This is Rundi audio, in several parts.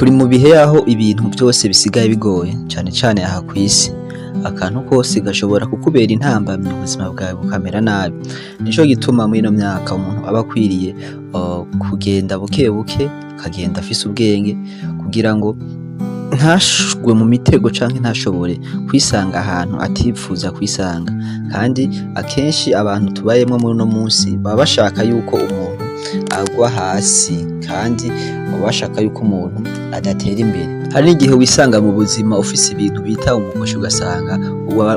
Turi mu bihe aho ibintu byose bisigaye bigoye cane cane aha kw'isi. Akantu kose gashobora kukubera intambamyi ubuzima bwawe bukamera nabi. Nico gituma mw'ino myaka umuntu aba akwiriye kugenda buke buke, akagenda afise ubwenge kugira ngo ntashwe mu mitego canke ntashobore kwisanga ahantu atipfuza kwisanga. Kandi akenshi abantu tubayemwo muri uno musi baba bashaka yuko umuntu agwa hasi kandi baba bashaka yuko umuntu adatera imbere. Hari n'igihe wisanga mu buzima ufise ibintu bita umugisha ugasanga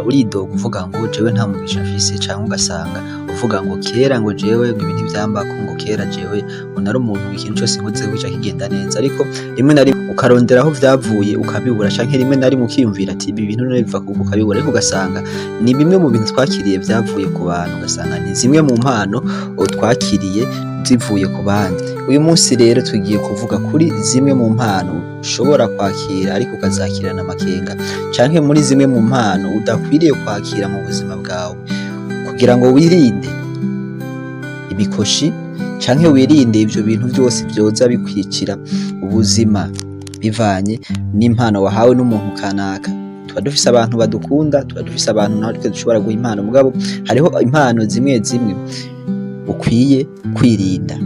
uridoga uvuga ngo jewe nta mugisha mfise, canke ugasanga uvuga ngo kera ngo jewe ngo ibintu vyambako, ngo kera jewe ngo nari umuntu ikintu cose nkoze gica kigenda neza, ariko rimwe na rimwe ukarondera aho vyavuye ukabibura, canke rimwe na rimwe ukiyumvira ati ibi bintu biva kuko ukabibura, ariko ugasanga ni bimwe mu bintu twakiriye vyavuye ku bantu, ugasanga ni zimwe mu mpano twakiriye zivuye ku bandi. Uyu munsi rero tugiye kuvuga kuri zimwe mu mpano ushobora kwakira ariko ukazakirana amakenga, canke muri zimwe mu mpano udakwiriye kwakira mu buzima bwawe kugira ngo wirinde ibikoshi canke wirinde ivyo bintu byose vyoza bikwicira ubuzima bivanye n'impano wahawe n'umuntu kanaka. Tuba dufise abantu badukunda, tuba dufise abantu naho dushobora guha impano, mugabo hariho impano zimwe zimwe ukwiye kwirinda.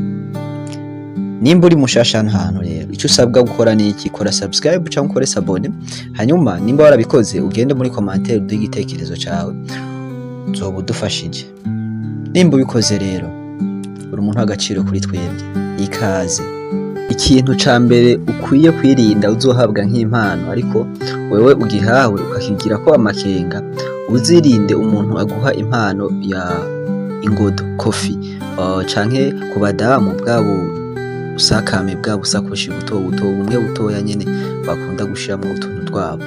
Nimba uri mushasha ahantu rero, ico usabwa gukora ni iki? Kora subscribe canke ukore sabone, hanyuma nimba warabikoze ugende muri commentaire uduhe igitekerezo cawe, uzoba udufashije. Nimba ubikoze rero uri umuntu w'agaciro kuri twebwe, ikaze. Ikintu ca mbere ukwiye kwirinda uzohabwa nk'impano ariko wewe ugihawe ukakigira ko amakenga, uzirinde umuntu aguha impano ya ingodo coffee canke ku badamu bwabo usakame bwabo usakoshi buto buto bumwe butoya nyene bakunda gushiramwo utuntu twabo.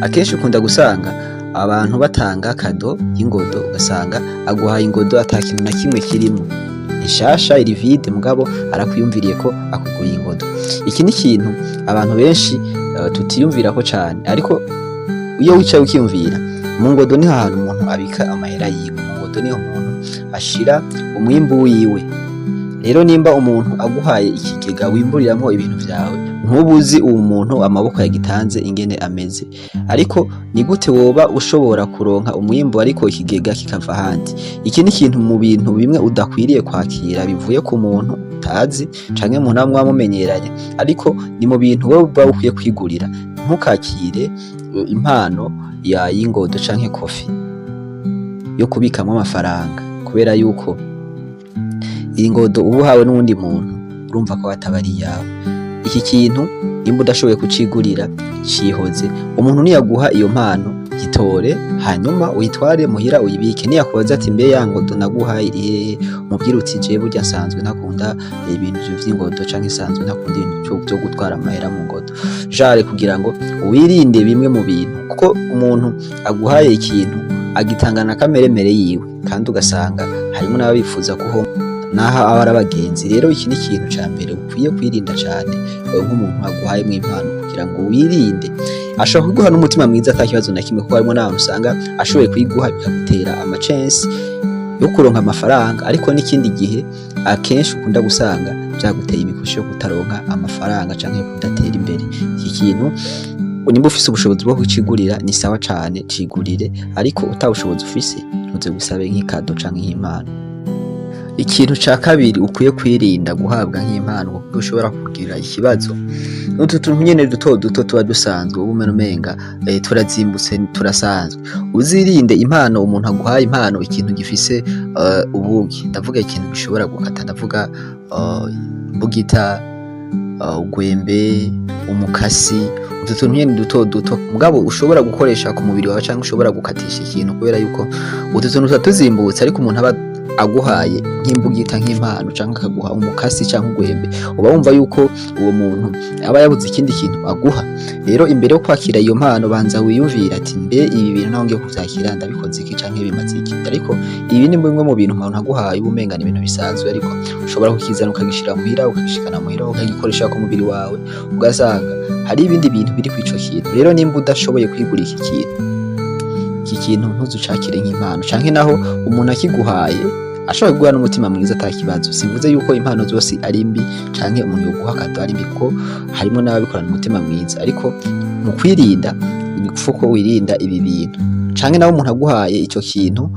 Akenshi ukunda gusanga abantu batanga kado y'ingodo, ugasanga aguhaye ingodo atakintu na kimwe kirimo, ishasha iri vide, mugabo arakwiyumviriye ko akuguriye ingodo. Iki ni ikintu abantu benshi tutiyumvirako cane, ariko iyo wicaye ukiyumvira, mu ngodo niho ahantu umuntu abika amahera yiwe, mu ngodo niho umuntu ashira umwimbu wiwe. Rero nimba umuntu aguhaye ikigega wimburiramwo ibintu vyawe, ntubuzi uwo muntu amaboko yagitanze ingene ameze, ariko ni gute woba ushobora kuronka umwimbu ariko ikigega kikava ahandi? Iki ni ikintu mu bintu bimwe udakwiriye kwakira bivuye ku muntu utazi canke umuntu amwe wamumenyeranye, ariko ni mu bintu wowe uba ukwiye kwigurira. Ntukakire impano ya y'ingodo canke coffee yo kubikamwo amafaranga, kubera yuko iyi ngodo uba uhawe n'uwundi muntu, urumva ko ataba ari iyawe. Iki kintu nimba udashoboye kucigurira, cihoze. Umuntu niyaguha iyo mpano gitore, hanyuma uyitware muhira uyibike. Niyakubaza ati mbe ya ngodo naguhaye iri hehe, umubwire uti jewe burya nsanzwe ntakunda ibintu vy'ingodo canke nsanzwe ntakunda ibintu vyo gutwara amahera mu ngodo. Jare kugira ngo wirinde bimwe mu bintu, kuko umuntu aguhaye ikintu agitangana kameremere yiwe, kandi ugasanga harimo n'ababifuza kuho naho aba ari abagenzi. Rero iki ni ikintu ca mbere ukwiye kwirinda cane nk'umuntu aguhayemwo impano, kugira ngo wirinde. Ashobora kuguha n'umutima mwiza ata kibazo na kimwe, kuko harimo n'abantu usanga ashoboye kuyiguha bikagutera amacensi yo kuronka amafaranga, ariko n'ikindi gihe akenshi ukunda gusanga vyaguteye imikoshi yo kutaronka amafaranga canke kudatera imbere. Iki kintu nimba ufise ubushobozi bwo kukigurira ni sawa cane, cigurire, ariko utabushobozi ufise ntuze gusabe nk'ikado canke nk'impano. Ikintu ca kabiri ukwiye kwirinda guhabwa nk'impano kuko ushobora kugira ikibazo, n'utu tuntu nyene duto duto tuba dusanzwe ubumena umenga turazimbutse turasanzwe. Uzirinde impano umuntu aguhaye impano ikintu gifise ubugi, ndavuga ikintu gishobora gukata, ndavuga imbugita, ugwembe, umukasi, utu tuntu nyene duto duto mugabo ushobora gukoresha ku mubiri wawe canke ushobora gukatisha ikintu, kubera yuko utu tuntu tuba tuzimbutse. Ariko umuntu aba aguhaye nk'imbugita nk'impano canke akaguha umukasi canke ugwembe, uba wumva yuko uwo muntu aba yabuze ikindi kintu aguha. Rero imbere yo kwakira iyo mpano banza wiyumvira ati mbe ibi bintu naho ngiye kuvyakira ndabikoze iki canke bimaze iki? Ariko ibi ni bimwe mu bintu umuntu aguhaye uba umenga ni ibintu bisanzwe, ariko ushobora kukizana ukagishira muhira, ukagishikana muhira, ukagikoresha ku mubiri wawe, ugasanga hari ibindi bintu biri kw'ico kintu. Rero nimba udashoboye kwigurira iki kintu ntuzucakire nk'impano, canke naho umuntu akiguhaye ashobora kuguha n'umutima mwiza atakibazo. Simvuze yuko impano zose ari mbi canke umuntu yoguha kado ari mbi, kuko harimo n'ababikorana umutima mwiza, ariko mu kwirinda ko wirinda ibi bintu. Canke nawe umuntu aguhaye ico kintu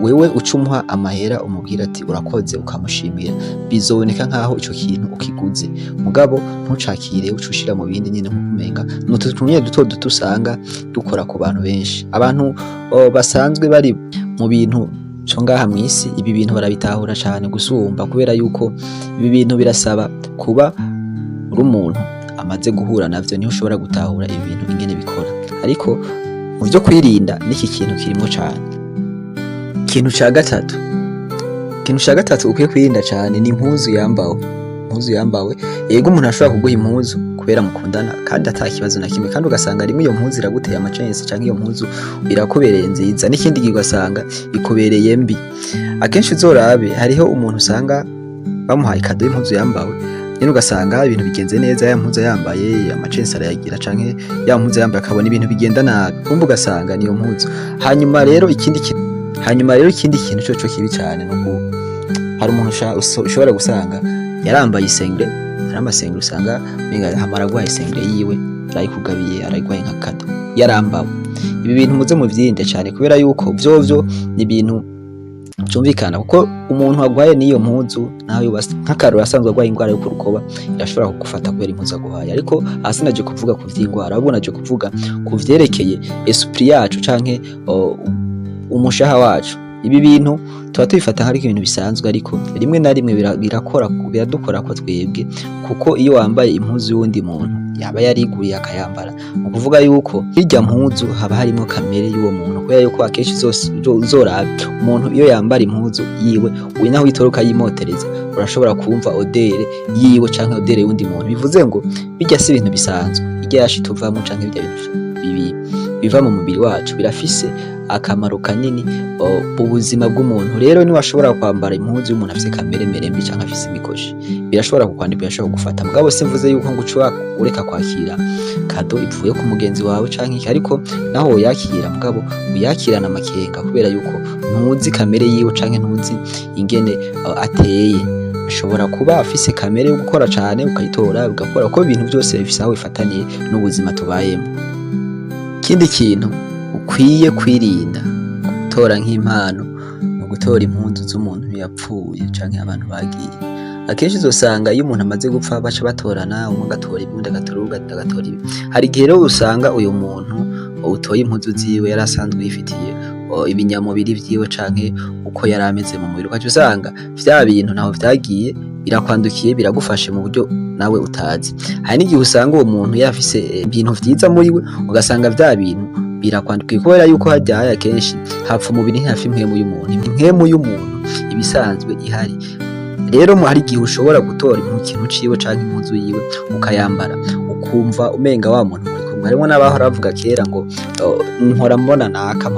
wewe ucumuha amahera umubwira ati urakoze ukamushimira, bizoboneka nkaho ico kintu ukiguze, mugabo ntucakire ucushira mu bindi nyene nkukumenga nututumye duto usanga dukora ku bantu benshi. Abantu basanzwe bari mu bintu co ngaha mw'isi, ibi bintu barabitahura cane gusumba, kubera yuko ibi bintu birasaba kuba uri umuntu amaze guhura navyo niho ushobora gutahura ibi bintu ingene bikora. Ariko mu vyo kwirinda n'iki kintu kirimo cane. Ikintu ca gatatu ukwiye kwirinda cane ni impuzu yambawe. Impuzu yambawe, yego umuntu ashobora kuguha impuzu kubera mukundana kandi ata kibazo na kimwe, kandi ugasanga rimwe iyo mpuzu iraguteye amacensi canke iyo mpuzu irakubereye nziza, n'ikindi gihe ugasanga ikubereye mbi. Akenshi uzorabe hariho umuntu usanga bamuhaye kado y'impuzu yambawe, nyene ugasanga ibintu bigenze neza, ya mpuzu yambaye amacensi arayagira, canke ya mpuzu yambaye akabona ibintu bigenda nabi, kumbe ugasanga niyo mpuzu. Hanyuma rero ikindi kintu coco kibi cane nuko hari umuntu ushobora gusanga yarambaye isengre, hari amasengre usanga menga hamara gwaye isengre yiwe arayikugabiye, arayigwaye nka kado yarambawe. Ibi bintu muze muvyirinde cane, kubera yuko vyovyo ni ibintu cyumvikana, kuko umuntu agwaye niyo mpuzu nawe nk'akarura asanzwe agwaye ingwara yo kurukoba irashobora kugufata kubera impuzu agwaye. ariko hasi naje kuvuga ku vy'ingwara, ahubwo naje kuvuga ku vyerekeye esprit yacu canke umushaha wacu. Ibi bintu tuba tubifata nk'ari ibintu bisanzwe, ariko rimwe na rimwe biradukora ko twebwe, kuko iyo wambaye impuzu y'uwundi muntu yaba yariguriye akayambara, mu kuvuga yuko irya mpuzu haba harimo kamere y'uwo muntu, kubera yuko akenshi uzorabe umuntu iyo yambara impuzu yiwe we naho itoroka yimotereza urashobora kumva odere yiwe canke odere y'undi muntu. Bivuze ngo bijya si ibintu bisanzwe, irya yashi tuvamo canke bijya bintu biva mu mubiri wacu birafise akamaro kanini ubuzima bw'umuntu. Rero ni washobora kwambara impuzu y'umuntu afise kamere mbi canke afise imikoshi, birashobora kukwandika, birashobora gufata. Mugabo simvuze yuko ngo uca ureka kwakira kado ivuye ku mugenzi wawe canke iki, ariko naho uyakira mugabo uyakirana amakenga, kubera yuko ntuzi kamere yiwe canke ntuzi ingene ateye. Ashobora kuba afise kamere yo gukora cane ukayitora ugakora, ko ibintu byose bifise aho bifataniye n'ubuzima tubayemo. Ikindi kintu ukwiye kwirinda gutora nk'impano no gutora impunzu z'umuntu yapfuye canke abantu bagiye. Akenshi uzosanga iyo umuntu amaze gupfa baca batorana, umwe agatora ibi undi agatora ibi. Hari igihe rero usanga uyu muntu utoye impunzu ziwe yari asanzwe yifitiye ibinyamubiri vyiwe canke uko yari ameze mu mubiri, ukaca usanga vya bintu naho vyagiye birakwandukiye, biragufashe mu buryo nawe utazi. Hari n'igihe usanga uwo muntu yafise ibintu vyiza muri we, ugasanga vya bintu birakwandukiye, kubera yuko hajyaye akenshi hapfa umubiri ntihafi impwemu y'umuntu. Impwemu y'umuntu ibisanzwe ihari. Rero hari igihe ushobora gutora ikintu ciwe canke impuzu yiwe ukayambara ukumva umenga wa muntu muri kumwe. Harimo n'abahora bavuga kera ngo mpora mbona naka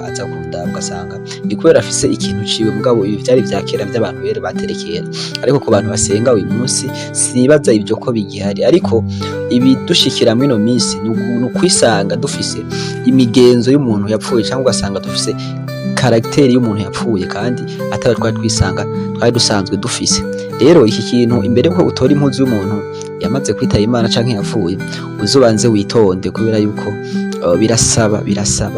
aza kunda, ugasanga ni kubera afise ikintu ciwe. Mugabo ibi vyari vya kera vy'abantu bere baterekera, ariko ku bantu basenga uyu munsi sinibaza ibyo ko bigihari. Ariko ibi dushikira muri no minsi ni ukwisanga dufise imigenzo y'umuntu yapfuye, cyangwa ugasanga dufise karakteri y'umuntu yapfuye kandi atari twari dusanzwe dufise. Rero iki kintu imbere ko utora impuzu y'umuntu yamaze kwitaba Imana canke yapfuye, uzobanze witonde, kubera yuko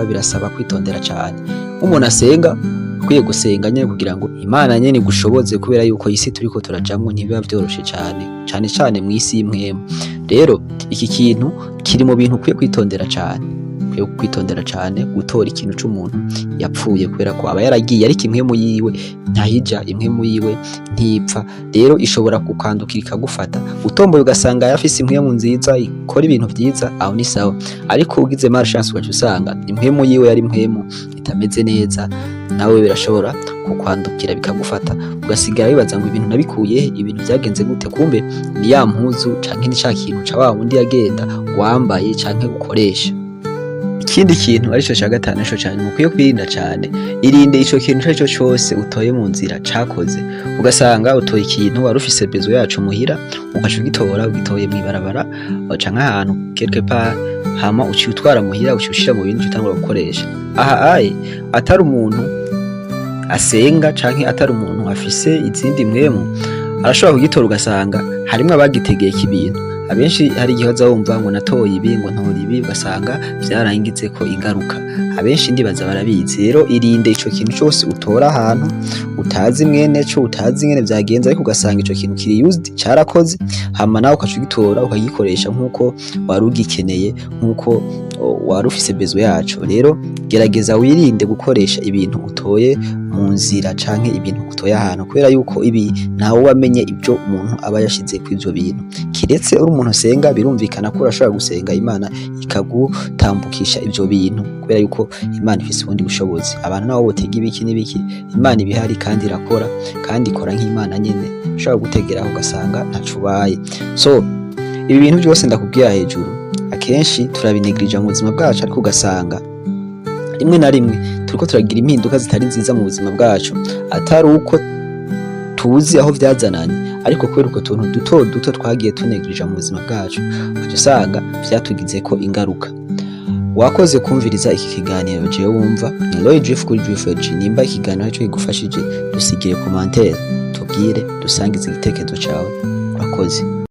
birasaba kwitondera cyane. Umuntu asenga akwiye gusenga nyene kugira ngo Imana nyene igushoboze, kubera yuko isi turiko turajamwo ntibiba vyoroshe cane mu isi y'imwemu. Rero iki kintu kiri mu bintu ukwiye kwitondera cane, gutora ikintu c'umuntu yapfuye, kubera ko aba yaragiye, ariko impwemu yiwe ntahija, impwemu yiwe ntipfa. Rero ishobora kukandukira ikagufata, utomboye ugasanga yafise impwemu nziza ikora ibintu vyiza, aho ni sawa. Ariko ugize malchance ugaca usanga impwemu yiwe yari impwemu itameze neza, nawe birashobora kukwandukira bikagufata, ugasigara wibaza ngo ibintu nabikuye, ibintu vyagenze gute? Kumbe ni ya mpuzu canke ni ca kintu ca wa wundi yagenda wambaye canke ukoresha. Ikindi kintu arico ca gatanu nico cyane mukwiye kwirinda cyane, irinde ico kintu cyo cyose utoye mu nzira cakoze. Ugasanga utoye ikintu wari ufise bezo yacu muhira, ugaca ugitoye mw'ibarabara canke ahantu quelque part, hama uci utwara muhira, uci ushira mu bintu utangura gukoresha. Aha atari umuntu asenga canke atari umuntu afise izindi mpwemu arashobora kugitora ugasanga harimwo abagitegeka ibintu. Abenshi hari igihe uza wumva ngo natoye ibi ngo ntora ibi ugasanga vyarangizeko ingaruka. Abenshi ndibaza barabizi. Rero irinde ico kintu cose utora ahantu utazi mwene co, utazi ingene vyagenze, ariko ugasanga ico kintu kiri used carakoze, hama nawe ukaca ugitora ukagikoresha nk'uko wari ugikeneye, nk'uko wari ufise besoin yaco. Rero gerageza wirinde gukoresha ibintu utoye mu nzira canke ibintu utoye ahantu, kubera yuko ibi ntawe wamenye ibyo umuntu aba yashize kuri ivyo bintu. Kiretse uri umuntu usenga, birumvikana ko urashobora gusenga Imana ikagutambukisha ivyo bintu, kubera yuko Imana ifise ubundi bushobozi. Abantu nabo botega ibiki n'ibiki, Imana ibihari kandi irakora, kandi ikora nk'Imana nyene, ushobora gutegeraho ugasanga ntaco ubaye. So ibi bintu byose ndakubwira hejuru akenshi turabinegirija mu buzima bwacu, ariko ugasanga rimwe na rimwe turiko turagira impinduka zitari nziza mu buzima bwacu, atari uko tuzi aho vyazananye, ariko kubera uko tuntu duto duto twagiye tunegirija mu buzima bwacu, ugaca usanga vyatugizeko ingaruka. Wakoze kumviriza iki kiganiro jewe wumva ni Roy Drift kuri Drift. Nimba ikiganiro cyo kigufashije, dusigire commentaire, tubwire, dusangize igitekerezo cawe. Urakoze.